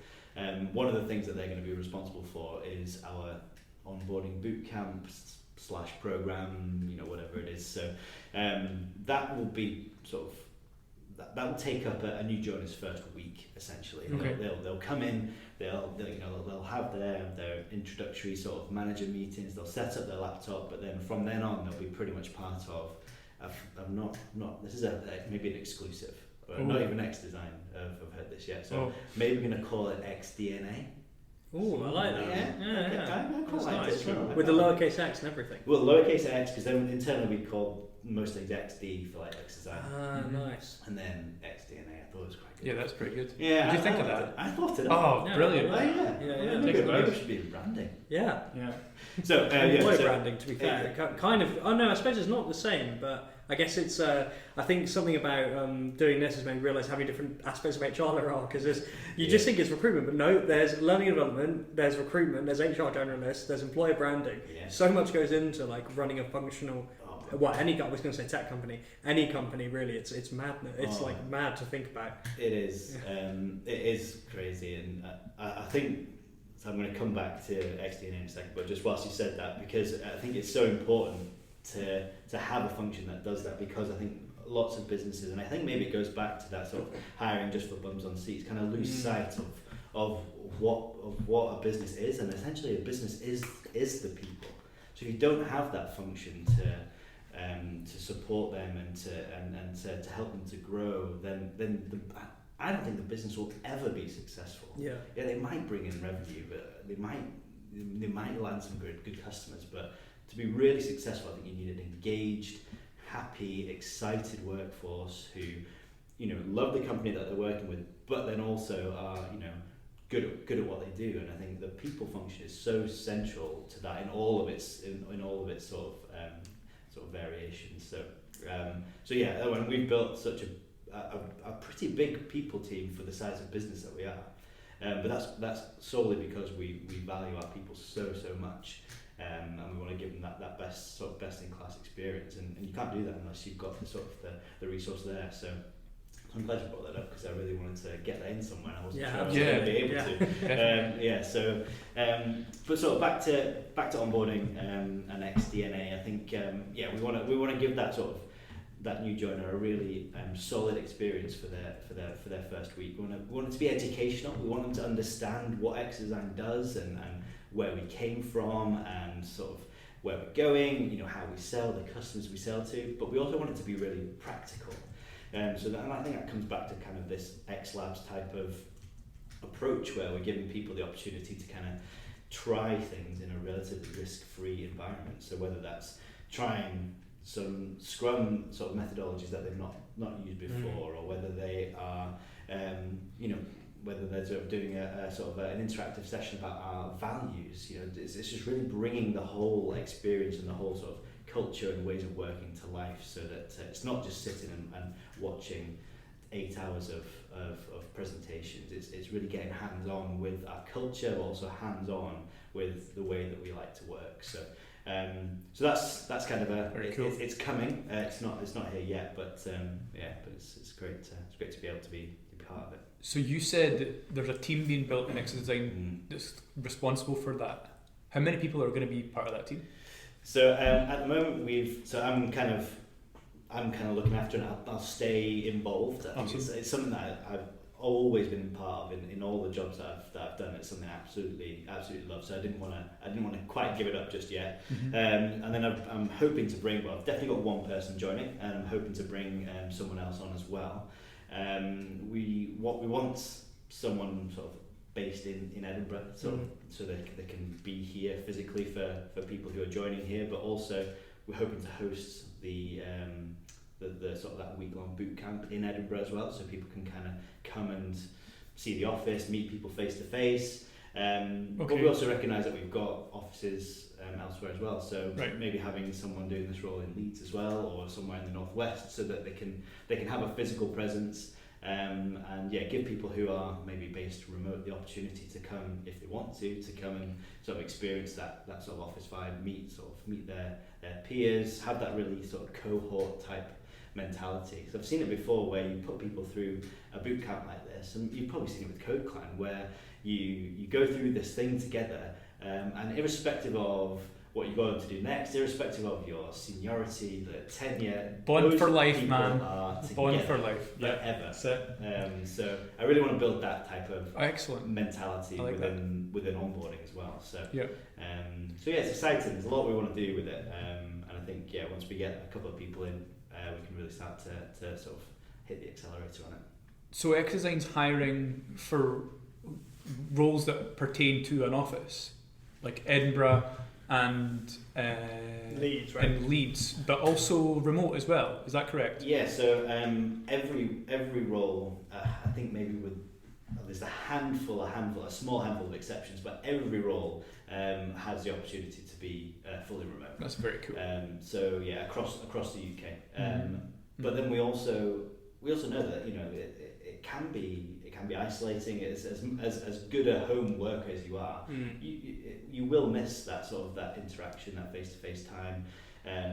One of the things that they're going to be responsible for is our onboarding bootcamp / program, whatever it is. So that will be sort of that will take up a new joiner's first week essentially. Okay. They'll come in. They'll have their introductory sort of manager meetings. They'll set up their laptop, but then from then on they'll be pretty much part of. I'm not. This is maybe an exclusive. Not even xDesign have heard this yet. So maybe we're going to call it xDNA. Oh, I like that. Yeah. I quite like nice. it. With the lowercase x and everything. Well, lowercase x, because then internally we call most things xD for like xDesign. Nice. And then xDNA. I thought it was quite good. Yeah, that's pretty good. Yeah. What did you think of that? I thought it. Oh, brilliant. Yeah. Maybe we should be branding. Yeah. So branding, to be fair, kind of. Oh no, I suppose it's not the same, but I guess it's. I think something about doing this has made me realise how many different aspects of HR there are. Because you just think it's recruitment, but no, there's learning and development, there's recruitment, there's HR generalists, there's employer branding. Yeah. So much goes into like running a functional. I was going to say tech company. Any company really, it's madness. It's like mad to think about. It is. It is crazy, and I think. So I'm going to come back to xDNA in a second, but just whilst you said that, because I think it's so important to have a function that does that, because I think lots of businesses, and I think maybe it goes back to that sort of hiring just for bums on seats, kind of lose sight of what a business is, and essentially a business is the people. So if you don't have that function to support them and to help them to grow, then I don't think the business will ever be successful. Yeah, they might bring in revenue, but they might land some good customers. But to be really successful, I think you need an engaged, happy, excited workforce who, love the company that they're working with, but then also are, good at what they do. And I think the people function is so central to that in all of its sort of variations. So yeah, when we've built such a pretty big people team for the size of business that we are, but that's solely because we value our people so much, and we want to give them that best in class experience, and you can't do that unless you've got the resource there. So I'm glad you brought that up, because I really wanted to get that in somewhere. I wasn't sure I was going to be able to. But sort of back to onboarding and xDNA. I think we want to give that sort of that new joiner a really solid experience for their first week. We want it to be educational. We want them to understand what xDesign does and where we came from and sort of where we're going, you know, how we sell, the customers we sell to, but we also want it to be really practical. And I think that comes back to kind of this X Labs type of approach where we're giving people the opportunity to kind of try things in a relatively risk-free environment. So whether that's trying some Scrum sort of methodologies that they've not used before, or whether they are, whether they're sort of doing a sort of an interactive session about our values, you know, it's just really bringing the whole experience and the whole sort of culture and ways of working to life, so that it's not just sitting and watching 8 hours of presentations. It's really getting hands-on with our culture, but also hands-on with the way that we like to work. So that's kind of cool. It's coming. It's not here yet, but it's great. It's great to be able to be part of it. So you said that there's a team being built in xDesign that's responsible for that. How many people are going to be part of that team? So at the moment I'm kind of looking after it. I'll stay involved. I think it's something that I've always been part of in all the jobs that I've done. It's something I absolutely love. So I didn't want to quite give it up just yet. And then I'm hoping to bring. Well, I've definitely got one person joining, and I'm hoping to bring someone else on as well. We want someone sort of based in Edinburgh, so they can be here physically for people who are joining here, but also we're hoping to host the sort of that week-long boot camp in Edinburgh as well, so people can kind of come and see the office, meet people face to face. But we also recognise that we've got offices elsewhere as well, so maybe having someone doing this role in Leeds as well, or somewhere in the northwest, so that they can have a physical presence, and give people who are maybe based remote the opportunity to come, if they want to come and sort of experience that sort of office vibe, meet their peers, have that really sort of cohort type mentality. So I've seen it before where you put people through a boot camp like this, and you've probably seen it with CodeClan, where you go through this thing together, and irrespective of what you're going to do next, irrespective of your seniority, the tenure, bond for life, man. Bond for life, forever. Yeah. So I really want to build that type of excellent mentality within onboarding as well. So yeah. It's exciting. There's a lot we want to do with it, and I think once we get a couple of people in, we can really start to sort of hit the accelerator on it. So xDesign's hiring for roles that pertain to an office, like Edinburgh and Leeds, right? And Leeds, but also remote as well. Is that correct? Yeah. So every role, I think maybe there's a small handful of exceptions, but every role has the opportunity to be fully remote. That's very cool. Across the UK. But then we also know that it can be isolating. As good a home worker as you are, you will miss that sort of that interaction, that face-to-face time.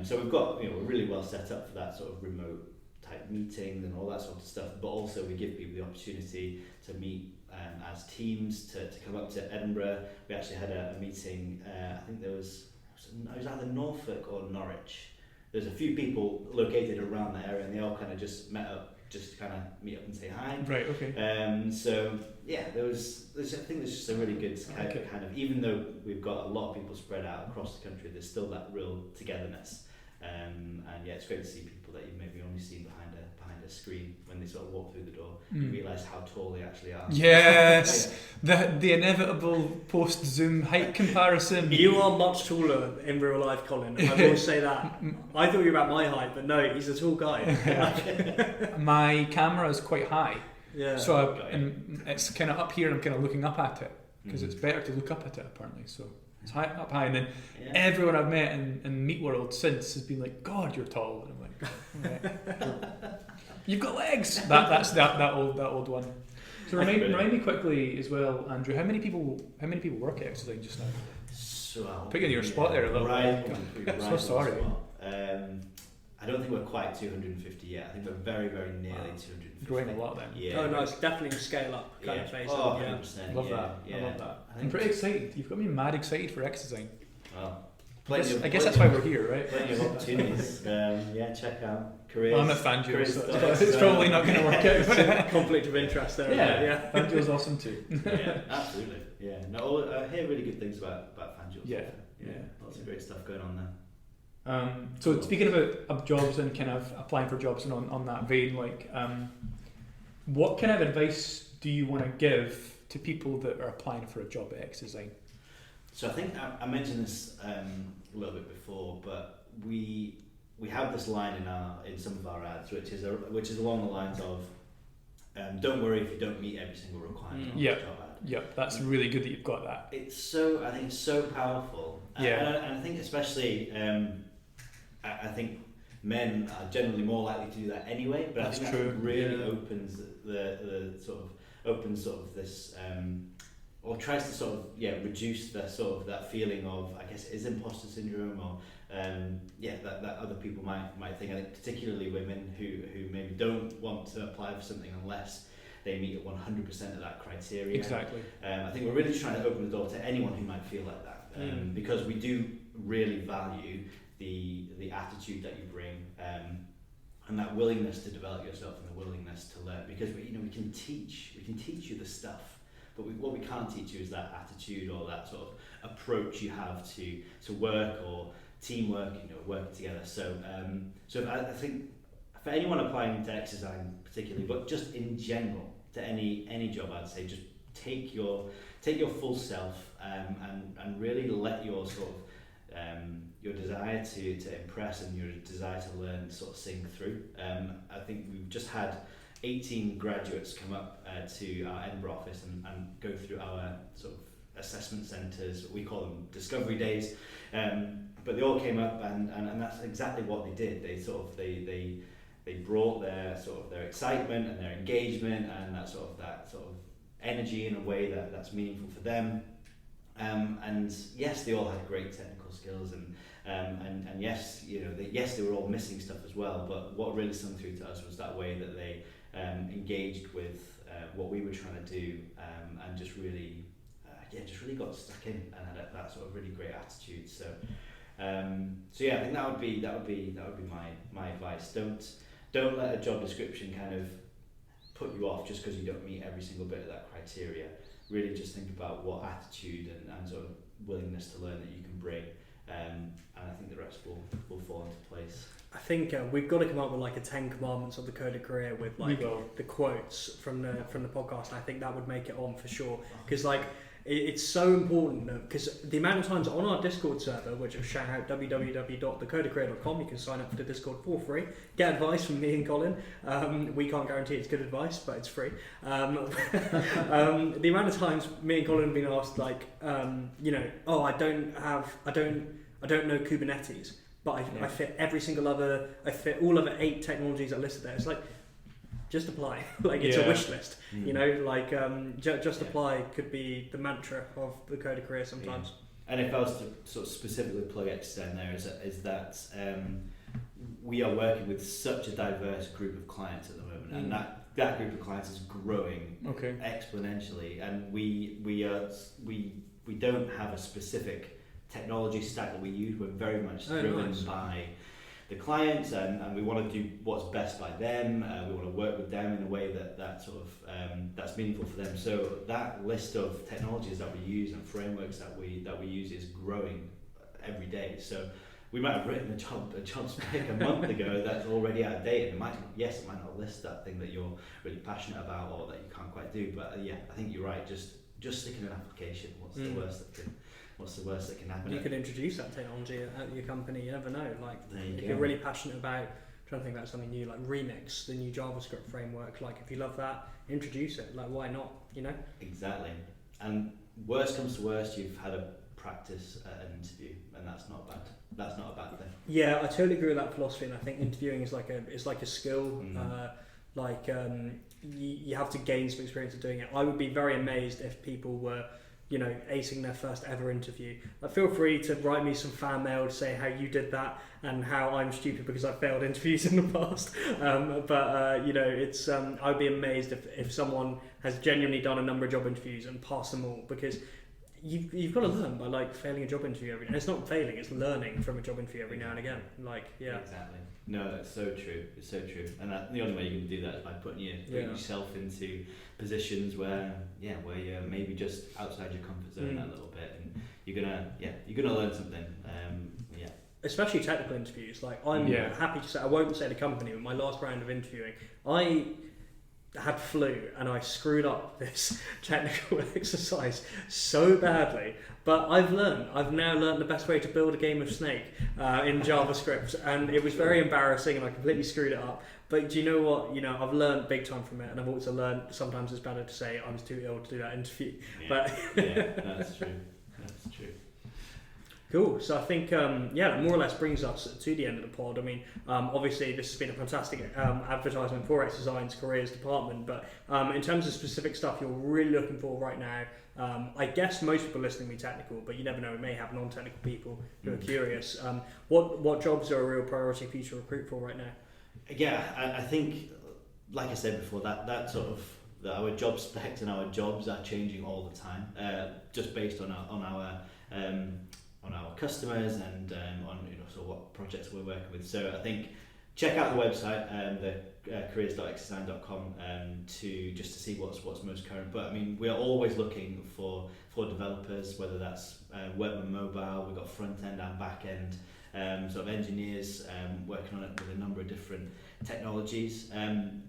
So we've got we're really well set up for that sort of remote type meetings and all that sort of stuff. But also we give people the opportunity to meet as teams, to come up to Edinburgh. We actually had a meeting. I think it was either Norfolk or Norwich. There's a few people located around the area, and they all kind of just met up. Just to kind of meet up and say hi. Right. Okay. I think there's just a really good kind of, even though we've got a lot of people spread out across the country, there's still that real togetherness. It's great to see people that you've maybe only seen behind a screen when they sort of walk through the door. You realise how tall they actually are. Yes, the inevitable post Zoom height comparison. You are much taller in real life, Colin. I will say that. I thought you were about my height, but no, he's a tall guy. My camera is quite high, so and it's kind of up here. I'm kind of looking up at it because it's better to look up at it apparently. So it's up high, and then everyone I've met in Meat World since has been like, "God, you're tall," and I'm like, right. "You've got legs." That's that old one. So remind me quickly as well, Andrew. How many people work at xDesign just now? So picking your spot there a little bit. So sorry. I don't think we're quite 250 yet. I think we're very, very nearly 250. Growing a lot then. Yeah. Oh, nice. Definitely a scale up kind of phase. 100%. Love that. I love that. I'm pretty excited. You've got me mad excited for xDesign. Well, I guess that's why we're here, right? Plenty of opportunities. Check out careers. I'm a Fangio, careers so stuff, it's probably not going to work out. Conflict of interest there. Yeah, Fangio's awesome too. Yeah, absolutely. Yeah, no, I hear really good things about Fangio. Yeah. Lots of great stuff going on there. So speaking about jobs and kind of applying for jobs and on that vein, like, what kind of advice do you want to give to people that are applying for a job at xDesign? So I think I mentioned this a little bit before, but we have this line in some of our ads, which is along the lines of, don't worry if you don't meet every single requirement on the job ad. Yeah, that's really good that you've got that. I think it's so powerful. Yeah. And I think especially, I think men are generally more likely to do that anyway. But That's I think true. that really opens this, or tries to sort of reduce the sort of that feeling of, I guess it is imposter syndrome, or that other people might think. I think particularly women who maybe don't want to apply for something unless they meet 100% of that criteria. Exactly. I think we're really trying to open the door to anyone who might feel like that, because we do really value the attitude that you bring, and that willingness to develop yourself and the willingness to learn. Because we can teach you the stuff, but what we can't teach you is that attitude or that sort of approach you have to work or teamwork, working together. So I think for anyone applying to xDesign particularly, but just in general to any job, I'd say just take your full self, and really let your sort of your desire to impress and your desire to learn sort of sing through. I think we've just had 18 graduates come up to our Edinburgh office and go through our sort of assessment centres. We call them discovery days, but they all came up and that's exactly what they did. They brought their excitement and their engagement and that sort of energy in a way that's meaningful for them. And yes, they all had great technical skills, and yes, they were all missing stuff as well. But what really sung through to us was that way that they engaged with what we were trying to do, and just really got stuck in and had that sort of really great attitude. So I think that would be my advice. Don't let a job description kind of put you off just because you don't meet every single bit of that criteria. Really just think about what attitude and sort of willingness to learn that you can bring, and I think the rest will fall into place. I think we've got to come up with like a 10 commandments of the coded career with like the quotes from the podcast. I think that would make it on for sure, because like it's so important, because the amount of times on our Discord server, which is shout out www.thecodercareer.com, you can sign up for the Discord for free, get advice from me and Colin. We can't guarantee it's good advice, but it's free. The amount of times me and Colin have been asked like, I don't know Kubernetes, but I fit I fit all other 8 technologies that are listed there. It's like, just apply. Like it's a wish list, just apply could be the mantra of the coded career sometimes. Yeah. And if I was to sort of specifically plug xDesign there, is that we are working with such a diverse group of clients at the moment, and that group of clients is growing exponentially, and we don't have a specific technology stack that we use. We're very much driven by the clients, and we want to do what's best by them. We want to work with them in a way that sort of that's meaningful for them. So that list of technologies that we use and frameworks that we use is growing every day. So we might have written a job spec a month ago that's already out of date, and it might not list that thing that you're really passionate about or that you can't quite do. But I think you're right. Just stick in an application. What's the worst that can happen? You could introduce that technology at your company. You never know. Like if you're really passionate about trying to think about something new, like Remix, the new JavaScript framework. Like if you love that, introduce it. Like why not? Exactly. And worst comes to worst, you've had a practice at an interview, and that's not bad. That's not a bad thing. Yeah, I totally agree with that philosophy, and I think interviewing is like a skill. You have to gain some experience of doing it. I would be very amazed if people were, acing their first ever interview. Feel free to write me some fan mail to say how you did that and how I'm stupid because I failed interviews in the past. It's I would be amazed if someone has genuinely done a number of job interviews and passed them all, because you've got to learn by like failing a job interview every day. It's not failing; it's learning from a job interview every now and again. Like, yeah, exactly. No, it's so true. It's so true. And the only way you can do that is by putting yourself into positions where you're maybe just outside your comfort zone a little bit, and you're gonna learn something. Especially technical interviews. Like, I'm happy to say, I won't say the company, but my last round of interviewing, I had flu and I screwed up this technical exercise so badly, but I've now learned the best way to build a game of Snake in JavaScript, and it was very embarrassing and I completely screwed it up. But do you know what? I've learned big time from it, and I've also learned sometimes it's better to say I was too ill to do that interview. But that's true. That's true. Cool. So I think, that more or less brings us to the end of the pod. I mean, obviously this has been a fantastic advertisement for xDesign's careers department, but in terms of specific stuff you're really looking for right now, I guess most people listening will be technical, but you never know, we may have non-technical people who are curious. What jobs are a real priority for you to recruit for right now? Yeah, I think, like I said before, that sort of, our job specs and our jobs are changing all the time, just based on our customers and on so what projects we're working with. So I think check out the website, careers.xdesign.com, to see what's most current. But I mean, we are always looking for developers, whether that's web and mobile. We've got front end and back end sort of engineers working on it with a number of different technologies.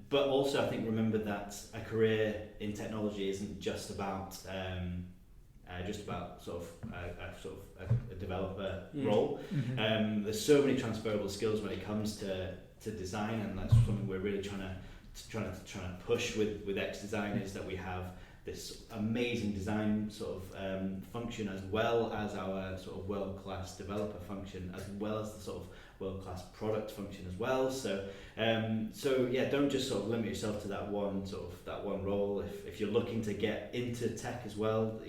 But also, I think, remember that a career in technology isn't just about sort of a developer role. There's so many transferable skills when it comes to design, and that's something we're really trying to push with xDesign, is that we have this amazing design sort of function, as well as our sort of world-class developer function, as well as the sort of world-class product function as well. So don't just sort of limit yourself to that one role. If you're looking to get into tech as well,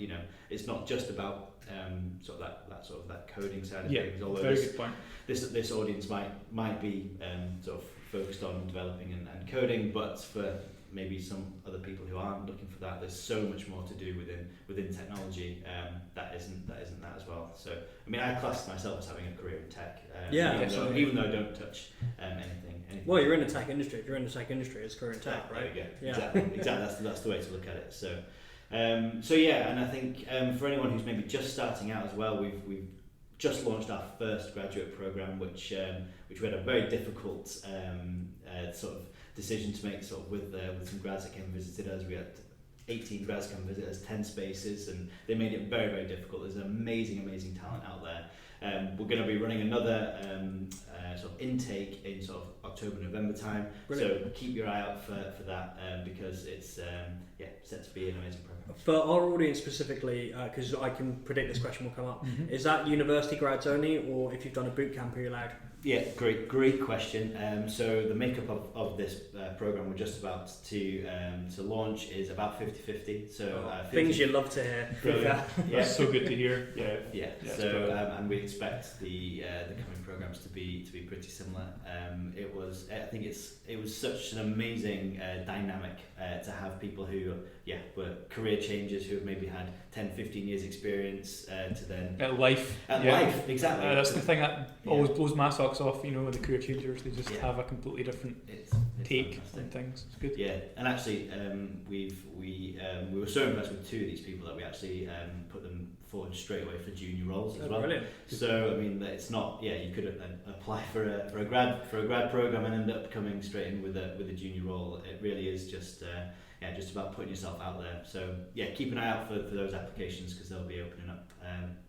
it's not just about that coding side of things. Although very good point. This audience might be sort of focused on developing and coding, but for maybe some other people who aren't looking for that, there's so much more to do within technology that isn't that as well. So I mean, I class myself as having a career in tech, even though I don't touch anything. Well, you're in the tech industry. If you're in the tech industry, it's career in tech, right? Exactly. That's the way to look at it. So and I think for anyone who's maybe just starting out as well, we've just launched our first graduate program, which we had a very difficult sort of decision to make, sort of with some grads that came and visited us. We had 18 grads come visit us, 10 spaces, and they made it very, very difficult. There's amazing talent out there. We're going to be running another sort of intake in sort of October, November time. Brilliant. So keep your eye out for that, because it's set to be an amazing program. For our audience specifically, because I can predict this question will come up, is that university grads only, or if you've done a boot camp, are you allowed? Yeah, great question. So the makeup of this program we're just about to launch is about 50-50. So things you love to hear. That's so good to hear. So and we expect the coming programs to be pretty similar. It was such an amazing dynamic to have people who were career changers, who have maybe had 10-15 years experience to then life exactly. That's the thing that always blows my socks off, the career changers. They just have a completely different take on things. It's good. Yeah, and actually we were so impressed with two of these people that we actually put them forward straight away for junior roles as well. Brilliant. So I mean, it's not you could apply for a grad program and end up coming straight in with a junior role. It really is just about putting yourself out there. So keep an eye out for those applications, because they'll be opening up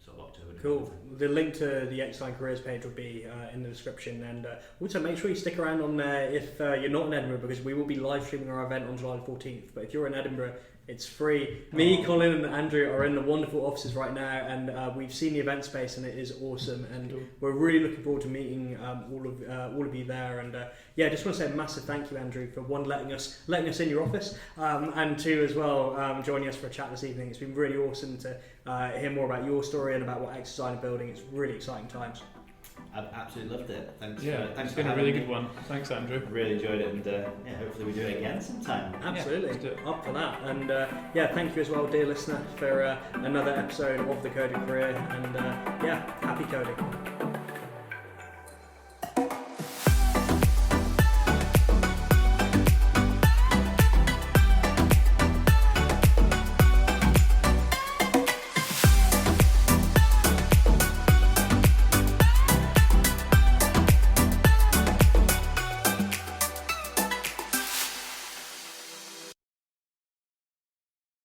sort of October. Cool. The link to the xDesign careers page will be in the description, and also make sure you stick around on there if you're not in Edinburgh, because we will be live streaming our event on July 14th. But if you're in Edinburgh, it's free. Me, Colin, and Andrew are in the wonderful offices right now, and we've seen the event space, and it is awesome. And we're really looking forward to meeting all of you there. And I just want to say a massive thank you, Andrew, for one, letting us in your office, and two as well, joining us for a chat this evening. It's been really awesome to hear more about your story and about what xDesign are building. It's really exciting times. I've absolutely loved it. Thanks. Yeah, Thanks it's for been a having really me. good one. Thanks, Andrew. I really enjoyed it, and hopefully we do it again sometime. Absolutely, let's do it. up for that. And thank you as well, dear listener, for another episode of The Coded Career. And happy coding.